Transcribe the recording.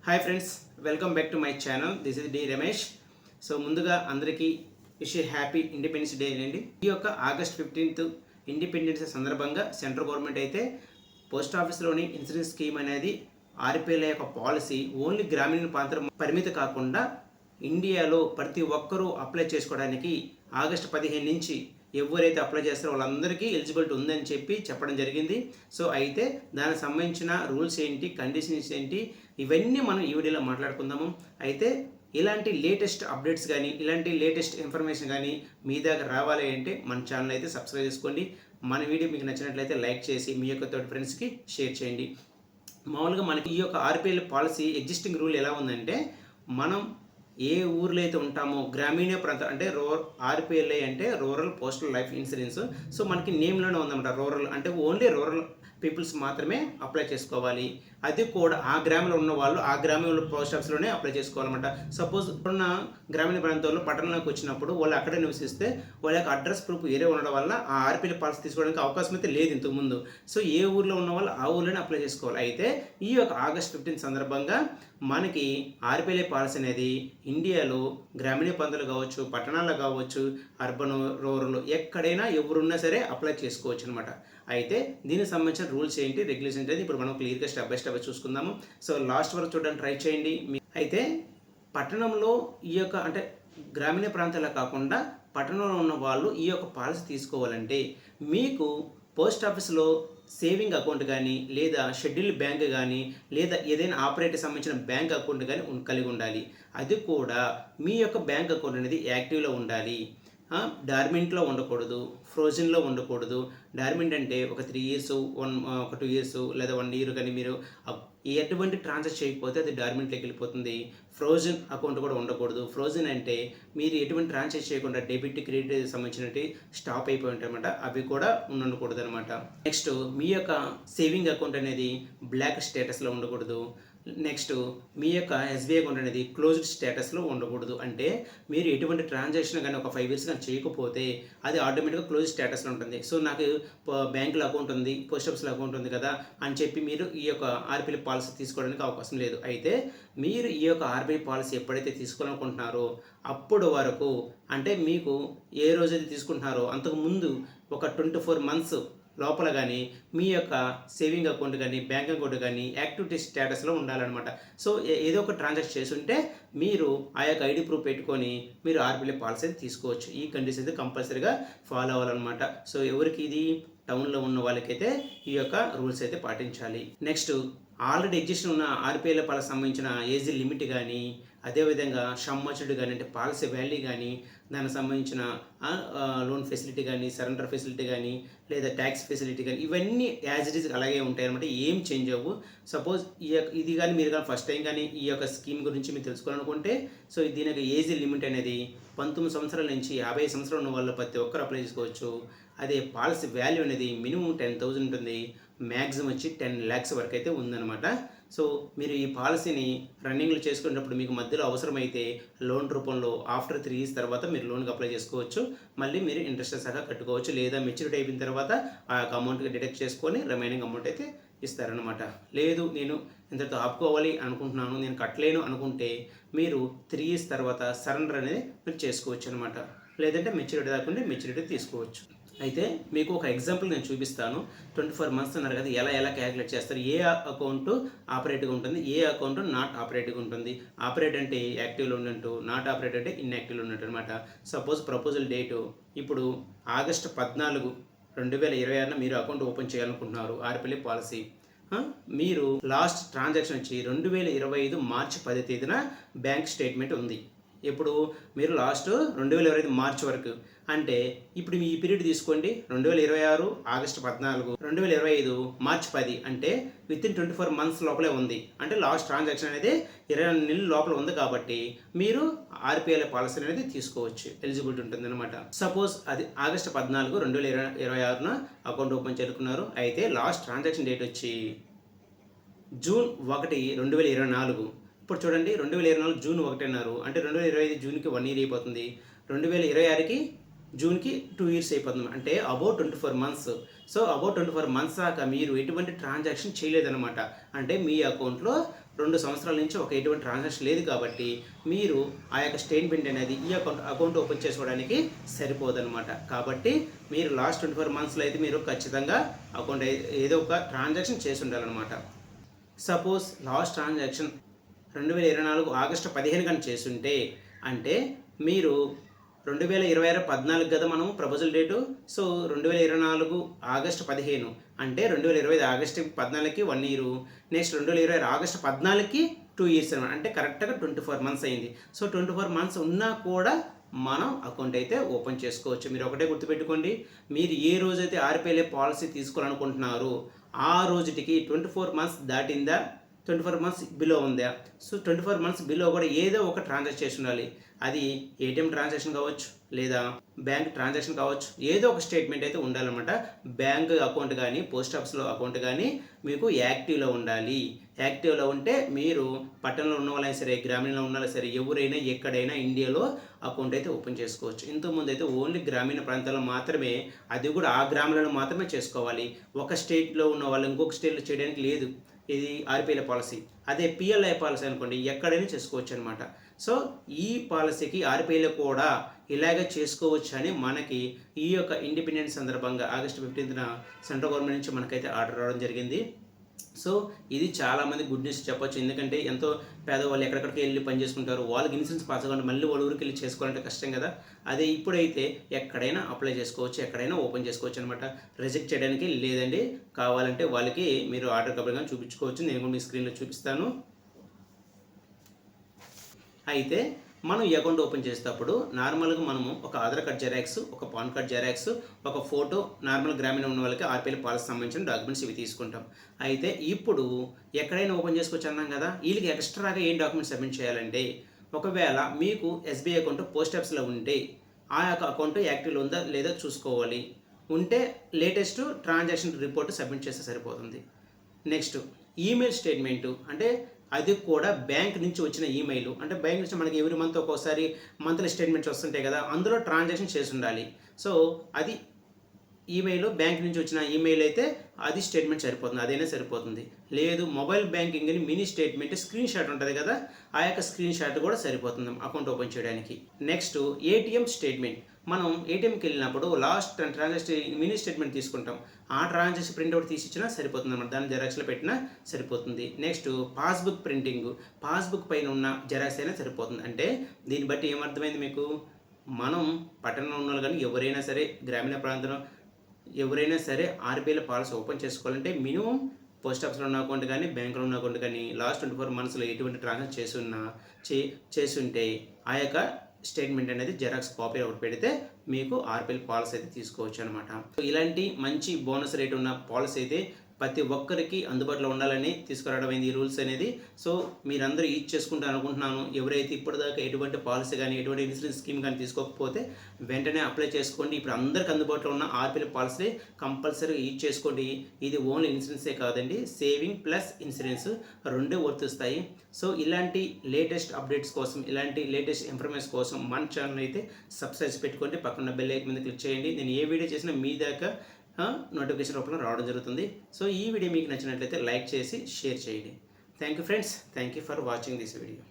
Hi friends, welcome back to my channel. This is the Ramesh. So ముందుగా అందరికీ wish happy independence day అండి. ఈ యొక్క ఆగస్ట్ 15th ఇండిపెండెన్స్ సందర్భంగా సెంట్రల్ గవర్నమెంట్ అయితే పోస్ట్ ఆఫీస్లోని ఇన్సూరెన్స్ స్కీమ్ అనేది ఆర్పిఎల్ యొక్క పాలసీ ఓన్లీ గ్రామీణ ప్రాంతం పరిమితి కాకుండా ఇండియాలో ప్రతి ఒక్కరూ అప్లై చేసుకోవడానికి ఆగస్టు 15 నుంచి ఎవరైతే అప్లై చేస్తారో వాళ్ళందరికీ ఎలిజిబిలిటీ ఉందని చెప్పడం జరిగింది. సో అయితే దానికి సంబంధించిన రూల్స్ ఏంటి, కండిషన్స్ ఏంటి, ఇవన్నీ మనం ఈ వీడియోలో మాట్లాడుకుందాము. అయితే ఇలాంటి లేటెస్ట్ అప్డేట్స్ కానీ ఇలాంటి లేటెస్ట్ ఇన్ఫర్మేషన్ కానీ మీ దగ్గర రావాలి అంటే మన ఛానల్ అయితే సబ్స్క్రైబ్ చేసుకోండి. మన వీడియో మీకు నచ్చినట్లయితే లైక్ చేసి మీ యొక్క తోటి ఫ్రెండ్స్కి షేర్ చేయండి. మామూలుగా మనకి ఈ యొక్క ఆర్పిఎల్ పాలసీ ఎగ్జిస్టింగ్ రూల్ ఎలా ఉందంటే, మనం ఏ ఊర్లో అయితే ఉంటామో గ్రామీణ ప్రాంతం అంటే ఆర్పిఎల్ఐ అంటే rural postal life insurance. So మనకి నేమ్లోనే ఉందన్నమాట. రూరల్ అంటే ఓన్లీ రూరల్ పీపుల్స్ మాత్రమే అప్లై చేసుకోవాలి. అది కూడా ఆ గ్రామంలో ఉన్న వాళ్ళు ఆ గ్రామంలో పోస్ట్ ఆఫీస్లోనే అప్లై చేసుకోవాలన్నమాట. సపోజ్ ఉన్న గ్రామీణ ప్రాంతాల్లో పట్టణంలోకి వచ్చినప్పుడు వాళ్ళు అక్కడే నివసిస్తే వాళ్ళ యొక్క అడ్రస్ ప్రూఫ్ వేరే ఉండడం వల్ల ఆ ఆర్పిఎల్ పాలసీ తీసుకోవడానికి అవకాశం అయితే లేదు ఇంతకుముందు. సో ఏ ఊర్లో ఉన్న వాళ్ళు ఆ ఊర్లోనే అప్లై చేసుకోవాలి. అయితే ఈ యొక్క ఆగస్ట్ 15 సందర్భంగా మనకి ఆర్పిఎల్ పాలసీ అనేది ఇండియాలో గ్రామీణ ప్రాంతాలు కావచ్చు, పట్టణాల్లో కావచ్చు, అర్బన్, రూరల్ ఎక్కడైనా ఎవరున్నా సరే అప్లై చేసుకోవచ్చు అనమాట. అయితే దీనికి సంబంధించిన రూల్స్ ఏంటి, రెగ్యులేషన్ ఏంటి ఇప్పుడు మనం క్లియర్గా స్టెప్ బై స్టెప్ చూసుకుందాము. సో లాస్ట్ వరకు చూడడానికి ట్రై చేయండి. అయితే పట్టణంలో ఈ యొక్క అంటే గ్రామీణ ప్రాంతాల్లో కాకుండా పట్టణంలో ఉన్న వాళ్ళు ఈ యొక్క పాలసీ తీసుకోవాలంటే మీకు పోస్ట్ ఆఫీస్లో సేవింగ్ అకౌంట్ కానీ లేదా షెడ్యూల్ బ్యాంక్ కానీ లేదా ఏదైనా ఆపరేటర్ సంబంధించిన బ్యాంక్ అకౌంట్ కానీ కలిగి ఉండాలి. అది కూడా మీ యొక్క బ్యాంక్ అకౌంట్ అనేది యాక్టివ్లో ఉండాలి. డార్మెంట్లో ఉండకూడదు, ఫ్రోజన్లో ఉండకూడదు. డార్మెంట్ అంటే ఒక 3 years, ఒక 2 years లేదా 1 year కానీ మీరు ఎటువంటి ట్రాన్సాక్షన్ చేయకపోతే అది డార్మెంట్లోకి వెళ్ళిపోతుంది. ఫ్రోజన్ అకౌంట్ కూడా ఉండకూడదు. ఫ్రోజన్ అంటే మీరు ఎటువంటి ట్రాన్సాక్షన్ చేయకుండా డెబిట్, క్రెడిట్ సంబంధించినవి స్టాప్ అయిపోయి ఉంటాయి అనమాట. అవి కూడా ఉండకూడదు అనమాట. నెక్స్ట్ మీ యొక్క సేవింగ్ అకౌంట్ అనేది బ్లాక్ స్టేటస్లో ఉండకూడదు. నెక్స్ట్ మీ యొక్క ఎస్బీఐ అకౌంట్ అనేది క్లోజ్డ్ స్టేటస్లో ఉండకూడదు. అంటే మీరు ఎటువంటి ట్రాన్సాక్షన్ కానీ ఒక 5 years కానీ చేయకపోతే అది ఆటోమేటిక్గా క్లోజ్ స్టేటస్లో ఉంటుంది. సో నాకు బ్యాంకులో అకౌంట్ ఉంది, పోస్ట్ ఆఫీస్లో అకౌంట్ ఉంది కదా అని చెప్పి మీరు ఈ యొక్క ఆర్పిఎల్ పాలసీ తీసుకోవడానికి అవకాశం లేదు. అయితే మీరు ఈ యొక్క ఆర్బీఐ పాలసీ ఎప్పుడైతే తీసుకోవాలనుకుంటున్నారో అప్పుడు వరకు అంటే మీకు ఏ రోజైతే తీసుకుంటున్నారో అంతకుముందు ఒక 24 months లోపల కానీ మీ యొక్క సేవింగ్ అకౌంట్ కానీ బ్యాంక్ అకౌంట్ కానీ యాక్టివిటీ స్టేటస్లో ఉండాలన్నమాట. సో ఏదో ఒక ట్రాన్సాక్షన్ చేస్తుంటే మీరు ఆ యొక్క ఐడి ప్రూఫ్ పెట్టుకొని మీరు ఆర్బీఐ పాలసీ తీసుకోవచ్చు. ఈ కండిషన్ అయితే కంపల్సరీగా ఫాలో అవ్వాలన్నమాట. సో ఎవరికి ఇది టౌన్లో ఉన్న వాళ్ళకైతే ఈ యొక్క రూల్స్ అయితే పాటించాలి. నెక్స్ట్ ఆల్రెడీ ఎగ్జిస్ట్ ఉన్న ఆర్పిఎల్ పాలసీ సంబంధించిన ఏజ్ లిమిట్ కానీ అదేవిధంగా సమ్మచ్డ్ కానీ అంటే పాలసీ వాల్యూ కానీ దానికి సంబంధించిన లోన్ ఫెసిలిటీ కానీ సరెండర్ ఫెసిలిటీ కానీ లేదా ట్యాక్స్ ఫెసిలిటీ కానీ ఇవన్నీ యాజ్ ఇట్ ఈజ్ అలాగే ఉంటాయి అనమాట. ఏం చేంజ్ అవ్వు. సపోజ్ ఇది కానీ మీరు కానీ ఫస్ట్ టైం కానీ ఈ యొక్క స్కీమ్ గురించి మీరు తెలుసుకోవాలనుకుంటే సో దీనికి ఏజ్ లిమిట్ అనేది 19 సంవత్సరాల నుంచి 50 సంవత్సరాలు ఉన్న వాళ్ళు ప్రతి ఒక్కరు అప్లై చేసుకోవచ్చు. అదే పాలసీ వాల్యూ అనేది మినిమం 10,000 ఉంటుంది, మ్యాక్సిమం వచ్చి 10 lakhs వరకు అయితే ఉందన్నమాట. సో మీరు ఈ పాలసీని రన్నింగ్లో చేసుకునేటప్పుడు మీకు మధ్యలో అవసరమైతే లోన్ రూపంలో ఆఫ్టర్ 3 years తర్వాత మీరు లోన్కి అప్లై చేసుకోవచ్చు. మళ్ళీ మీరు ఇంట్రెస్ట్ సహా కట్టుకోవచ్చు. లేదా మెచ్యూరిటీ అయిపోయిన తర్వాత ఆ యొక్క అమౌంట్కి డిడక్ట్ చేసుకొని రిమైనింగ్ అమౌంట్ అయితే ఇస్తారనమాట. లేదు నేను ఇంతతో ఆపుకోవాలి అనుకుంటున్నాను, నేను కట్టలేను అనుకుంటే మీరు 3 years తర్వాత సరెండర్ అనేది మీరు చేసుకోవచ్చు అనమాట. లేదంటే మెచ్యూరిటీ దాకుండా మెచ్యూరిటీ తీసుకోవచ్చు. అయితే మీకు ఒక ఎగ్జాంపుల్ నేను చూపిస్తాను. 24 months అన్నారు కదా, ఎలా క్యాలిక్యులేట్ చేస్తారు. ఏ అకౌంట్ ఆపరేటివ్గా ఉంటుంది, ఏ అకౌంట్ నాట్ ఆపరేటివ్గా ఉంటుంది. ఆపరేట్ అంటే యాక్టివ్లో ఉన్నట్టు, నాట్ ఆపరేట్ అంటే ఇన్యాక్టివ్లో ఉన్నట్టు అనమాట. సపోజ్ ప్రపోజల్ డేటు ఇప్పుడు ఆగస్టు 14, 2026 మీరు అకౌంట్ ఓపెన్ చేయాలనుకుంటున్నారు ఆర్పిఎల్ పాలసీ. మీరు లాస్ట్ ట్రాన్సాక్షన్ వచ్చి 2025 March 10 బ్యాంక్ స్టేట్మెంట్ ఉంది. ఇప్పుడు మీరు లాస్ట్ 2025 March వరకు అంటే ఇప్పుడు ఈ పీరియడ్ తీసుకోండి. 2026 August 14, 2025 March 10 అంటే విత్ ఇన్ 24 months లోపలే ఉంది. అంటే లాస్ట్ ట్రాన్సాక్షన్ అనేది 22 నెలల లోపల ఉంది కాబట్టి మీరు ఆర్పిఎల్ పాలసీ అనేది తీసుకోవచ్చు, ఎలిజిబిలిటీ ఉంటుంది అనమాట. సపోజ్ అది August 14, 2026 అకౌంట్ ఓపెన్ చేసుకున్నారు. అయితే లాస్ట్ ట్రాన్సాక్షన్ డేట్ వచ్చి June 1, 2024. ఇప్పుడు చూడండి 2024 June 1 అన్నారు అంటే 2025 జూన్కి 1 year అయిపోతుంది. 2026కి జూన్కి 2 years అయిపోతుంది. అంటే about 24 months. So about 24 months దాకా మీరు ఎటువంటి ట్రాన్సాక్షన్ చేయలేదన్నమాట. అంటే మీ అకౌంట్లో 2 సంవత్సరాల నుంచి ఒక ఎటువంటి ట్రాన్సాక్షన్ లేదు కాబట్టి మీరు ఆ యొక్క స్టేట్మెంట్ అనేది ఈ అకౌంట్ ఓపెన్ చేసుకోవడానికి సరిపోదన్నమాట. కాబట్టి మీరు లాస్ట్ 24 మంత్స్లో అయితే మీరు ఖచ్చితంగా అకౌంట్ ఏదో ఒక ట్రాన్సాక్షన్ చేసి ఉండాలన్నమాట. సపోజ్ లాస్ట్ ట్రాన్సాక్షన్ 2024 ఆగస్టు 15 కానీ చేస్తుంటే, అంటే మీరు 2026 14 కదా మనం ప్రపోజల్ డేటు. సో 2024 ఆగస్టు 15 అంటే 2025 ఆగస్టు 14కి 1 ఇయర్, నెక్స్ట్ 2026 ఆగస్టు 14కి 2 ఇయర్స్ అనమాట. అంటే కరెక్ట్గా 24 మంత్స్ అయింది. సో 24 మంత్స్ ఉన్నా కూడా మనం అకౌంట్ అయితే ఓపెన్ చేసుకోవచ్చు. మీరు ఒకటే గుర్తుపెట్టుకోండి, మీరు ఏ రోజైతే ఆర్పిఎల్ఏ పాలసీ తీసుకోవాలనుకుంటున్నారో ఆ రోజుటికి 24 మంత్స్ దాటిందా, 24 మంత్స్ బిలో ఉందా. సో 24 మంత్స్ బిలో కూడా ఏదో ఒక ట్రాన్సాక్షన్ చేసి ఉండాలి. అది ఏటీఎం ట్రాన్సాక్షన్ కావచ్చు, లేదా బ్యాంక్ ట్రాన్సాక్షన్ కావచ్చు, ఏదో ఒక స్టేట్మెంట్ అయితే ఉండాలన్నమాట. బ్యాంక్ అకౌంట్ కానీ పోస్ట్ ఆఫీస్లో అకౌంట్ కానీ మీకు యాక్టివ్లో ఉండాలి. యాక్టివ్లో ఉంటే మీరు పట్టణంలో ఉన్న వాళ్ళైనా సరే, గ్రామీణంలో ఉన్న సరే, ఎవరైనా ఎక్కడైనా ఇండియాలో అకౌంట్ అయితే ఓపెన్ చేసుకోవచ్చు. ఇంతకుముందు అయితే ఓన్లీ గ్రామీణ ప్రాంతాల్లో మాత్రమే, అది కూడా ఆ గ్రామాలలో మాత్రమే చేసుకోవాలి. ఒక స్టేట్లో ఉన్న వాళ్ళు ఇంకొక స్టేట్లో చేయడానికి లేదు. ఇది ఆర్పిఎల్ పాలసీ. అదే పిఎల్ఐ పాలసీ అనుకోండి, ఎక్కడైనా చేసుకోవచ్చు అనమాట. సో ఈ పాలసీకి ఆర్పిఎల్ కూడా ఇలాగే చేసుకోవచ్చు అని మనకి ఈ యొక్క ఇండిపెండెన్స్ సందర్భంగా ఆగస్టు 15న సెంట్రల్ గవర్నమెంట్ నుంచి మనకైతే ఆర్డర్ రావడం జరిగింది. సో ఇది చాలామంది గుడ్ న్యూస్ చెప్పొచ్చు. ఎందుకంటే ఎంతో పేదవాళ్ళు ఎక్కడికడికి వెళ్ళి పని చేసుకుంటారు, వాళ్ళకి ఇన్సూరెన్స్ పాస్ అవ్వండి, మళ్ళీ వాళ్ళ ఊరికి వెళ్ళి చేసుకోవాలంటే కష్టం కదా. అదే ఇప్పుడైతే ఎక్కడైనా అప్లై చేసుకోవచ్చు, ఎక్కడైనా ఓపెన్ చేసుకోవచ్చు అనమాట. రిజెక్ట్ చేయడానికి లేదండి. కావాలంటే వాళ్ళకి మీరు ఆర్డర్ కాపీ కానీ చూపించుకోవచ్చు. నేను కూడా మీ స్క్రీన్లో చూపిస్తాను. అయితే మనం ఈ అకౌంట్ ఓపెన్ చేసేటప్పుడు నార్మల్గా మనము ఒక ఆధార్ కార్డ్ జెరాక్స్, ఒక పాన్ కార్డ్ జెరాక్స్, ఒక ఫోటో, నార్మల్ గ్రామీణ ఉన్న వాళ్ళకి ఆర్పిఎల్ పాలసీ సంబంధించిన డాక్యుమెంట్స్ ఇవి తీసుకుంటాం. అయితే ఇప్పుడు ఎక్కడైనా ఓపెన్ చేసుకోవచ్చు అన్నాం కదా, వీళ్ళకి ఎక్స్ట్రాగా ఏం డాక్యుమెంట్స్ సబ్మిట్ చేయాలంటే, ఒకవేళ మీకు ఎస్బీఐ అకౌంట్ పోస్ట్ ఆఫీస్లో ఉంటే ఆ యొక్క అకౌంట్ యాక్టివ్లో ఉందా లేదా చూసుకోవాలి. ఉంటే లేటెస్ట్ ట్రాన్సాక్షన్ రిపోర్ట్ సబ్మిట్ చేస్తే సరిపోతుంది. నెక్స్ట్ ఈమెయిల్ స్టేట్మెంటు, అంటే అది కూడా బ్యాంక్ నుంచి వచ్చిన ఈమెయిల్. అంటే బ్యాంక్ నుంచి మనకి ఎవ్రీ మంత్ ఒక్కోసారి మంత్లీ స్టేట్మెంట్స్ వస్తుంటాయి కదా, అందులో ట్రాన్సాక్షన్ చేసి ఉండాలి. సో అది ఈమెయిల్ బ్యాంక్ నుంచి వచ్చిన ఈమెయిల్ అయితే అది స్టేట్మెంట్ సరిపోతుంది, అదైనా సరిపోతుంది. లేదు మొబైల్ బ్యాంకింగ్ అని మినీ స్టేట్మెంట్ స్క్రీన్ షాట్ ఉంటుంది కదా, ఆ యొక్క స్క్రీన్ షాట్ కూడా సరిపోతుంది అకౌంట్ ఓపెన్ చేయడానికి. Next ATM statement. మనం ఏటీఎంకి వెళ్ళినప్పుడు లాస్ట్ ట్రాన్సాక్షన్ మినీ స్టేట్మెంట్ తీసుకుంటాం, ఆ ట్రాన్సాక్షన్ ప్రింట్అవుట్ తీసి ఇచ్చినా సరిపోతుంది అన్నమాట. దాన్ని జెరాక్స్లో పెట్టినా సరిపోతుంది. నెక్స్ట్ పాస్బుక్ ప్రింటింగ్, పాస్బుక్ పైన ఉన్న జెరాక్స్ అయినా సరిపోతుంది. అంటే దీన్ని బట్టి ఏమర్థమైంది మీకు, మనం పట్టణంలో ఉన్న కానీ ఎవరైనా సరే, గ్రామీణ ప్రాంతంలో ఎవరైనా సరే ఆర్బీఐ పాలసీ ఓపెన్ చేసుకోవాలంటే మినిమం పోస్ట్ ఆఫీస్లో ఉన్న అకౌంట్ కానీ, బ్యాంకులో ఉన్న అకౌంట్ కానీ లాస్ట్ 24 మంత్స్లో ఎటువంటి ట్రాన్సాక్షన్ చేస్తుంటే ఆ యొక్క స్టేట్మెంట్ అనేది జెరాక్స్ కాపీ ఒకటి పెడితే మీకు ఆర్పిఎల్ పాలసీ అయితే తీసుకోవచ్చు అనమాట. ఇలాంటి మంచి బోనస్ రేట్ ఉన్న పాలసీ అయితే ప్రతి ఒక్కరికి అందుబాటులో ఉండాలని తీసుకురావడం అయింది ఈ రూల్స్ అనేది. సో మీరందరూ యూజ్ చేసుకుంటారు అనుకుంటున్నాను. ఎవరైతే ఇప్పటిదాకా ఎటువంటి పాలసీ కానీ, ఎటువంటి ఇన్సూరెన్స్ స్కీమ్ కానీ తీసుకోకపోతే వెంటనే అప్లై చేసుకోండి. ఇప్పుడు అందరికి అందుబాటులో ఉన్న ఆర్పిఎల్ పాలసీ కంపల్సరీ యూజ్ చేసుకోండి. ఇది ఓన్లీ ఇన్సూరెన్సే కాదండి, సేవింగ్ ప్లస్ ఇన్సూరెన్స్ రెండూ వర్తిస్తాయి. సో ఇలాంటి లేటెస్ట్ అప్డేట్స్ కోసం, ఇలాంటి లేటెస్ట్ ఇన్ఫర్మేషన్ కోసం మన ఛానల్ అయితే సబ్స్క్రైబ్ పెట్టుకోండి, పక్కన బెల్ ఐకాన్ మీద క్లిక్ చేయండి. నేను ఏ వీడియో చేసినా మీ దాకా నోటిఫికేషన్ రూపంలో రావడం జరుగుతుంది. సో ఈ వీడియో మీకు నచ్చినట్లయితే లైక్ చేసి షేర్ చేయండి. Thank you friends, thank you for watching this video.